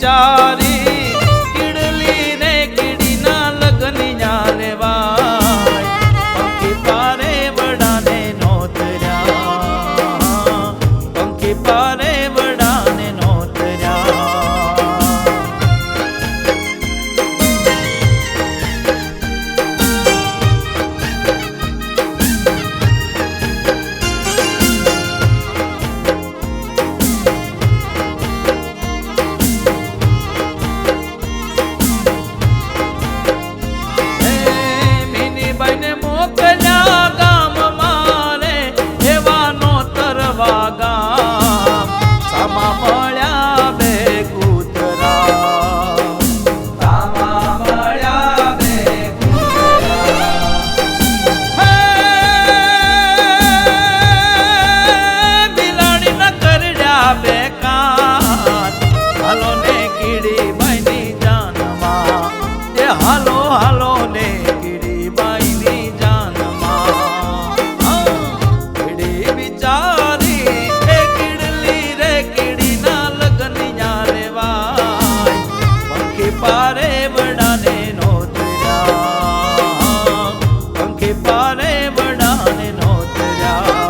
બિચારી કીડલી ને કીડીના લગન ન્યા લેવાય પંખી પારે વડાને નોતર્યા પંખી પારે વડાને નોતર્યા હાલો હાલો ને કીડીબાઈની જાનમાં કીડી બિચારી એ કીડલી રે કીડીના લગન ન્યા લેવાય પંખી પારે વડાને નોતર્યા પંખી પારે વડાને નોતર્યા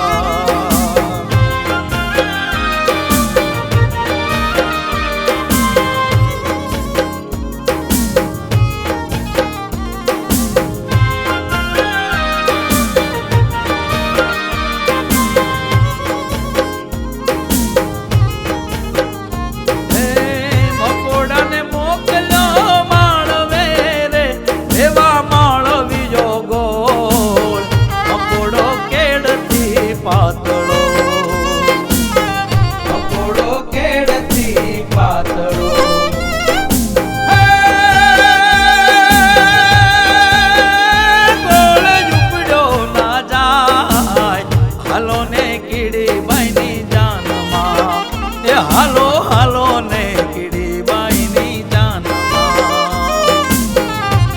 હાલો હાલો ને કીડીબાઈની જાનમાં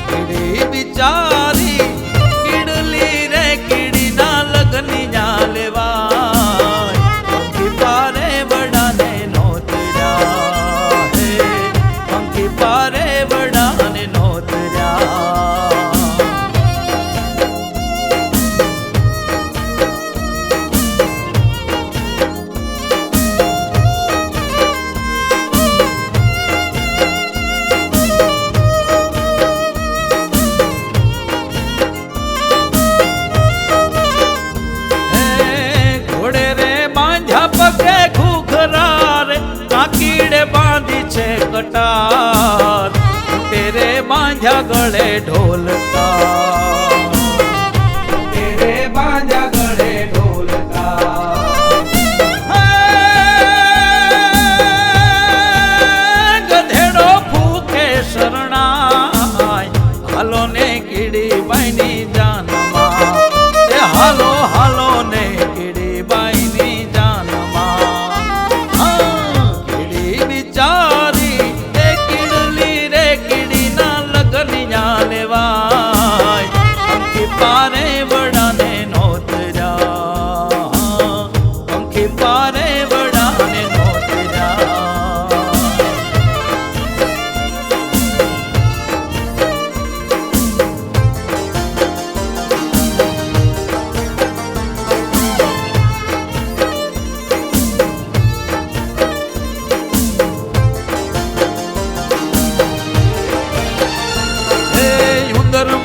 કીડી બિચારી કીડલી રે કીડીના લગન ન્યા લેવાય પંખી પારે વડાને નોતર્યા હે પંખી પારે વડાને નોતર્યા પગે ઘૂઘરા રે કાકીડે બાંધી છે કટાર તેરે બાંધ્યા ગળે ઢોલકા તેરે બાંધ્યા ગળે ઢોલકા ગધેડો ફૂકે શરણાય હાલો ને કીડીબાઈની જાનમાં એ હાલો હાલો ને કીડીબાઈની પારે વડાને નોતર્યા પંખી પારે વડાને નોતર્યા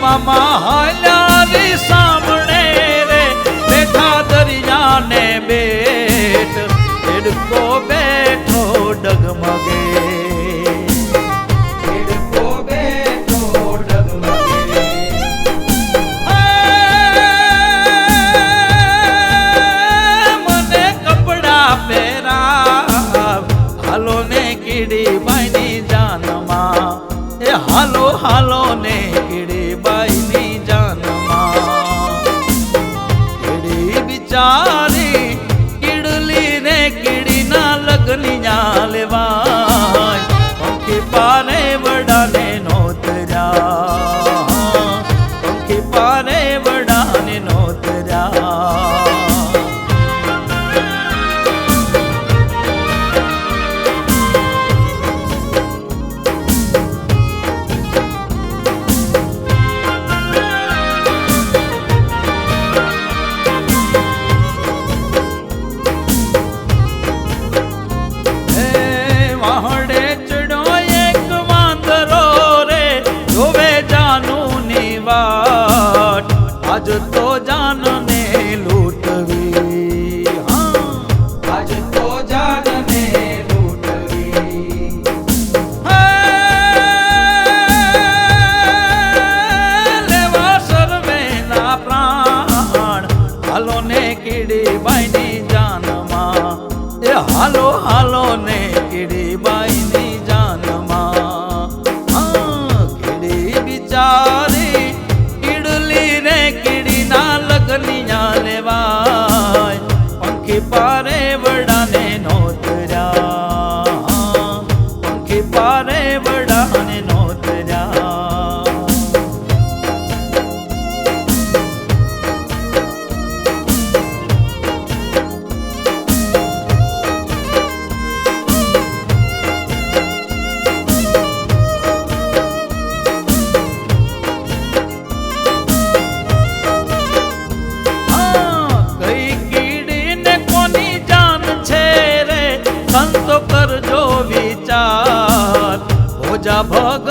મામા હાલ્યા સામણે રે બેઠા દરિયાને બેટ એડકો બેઠો ડગમગે એડકો બેઠો ડગમગે મને કપડા પહેરાવ હાલો ને કીડીબાઈની જાનમાં એ હાલો હાલો ને કીડીબાઈની જાનમાં કીડી બિચારી કીડલી ને કીડીના લગન ન્યા લેવાય પંખી પારે વડાને નોતર્યા પંખી પારે વડાને નોતર્યા તો જાનને લૂંટવી, હા આજ તો જાનને લૂંટવી. લેવા સર્વેના પ્રાણ, હાલો ને કીડીબાઈની જાનમાં, એ હાલો હાલો ને કીડીબાઈની જાનમાં. કીડી બિચારી કીડલી ને કીડીના લગનિયા લેવાય, પંખી પારે વડાને નોતર્યા, પંખી પારે વડાને નોતર્યા. કઈ કીડીને કોની જાન છે રે, સંતો કરજો વિચાર. ઓજા ભગ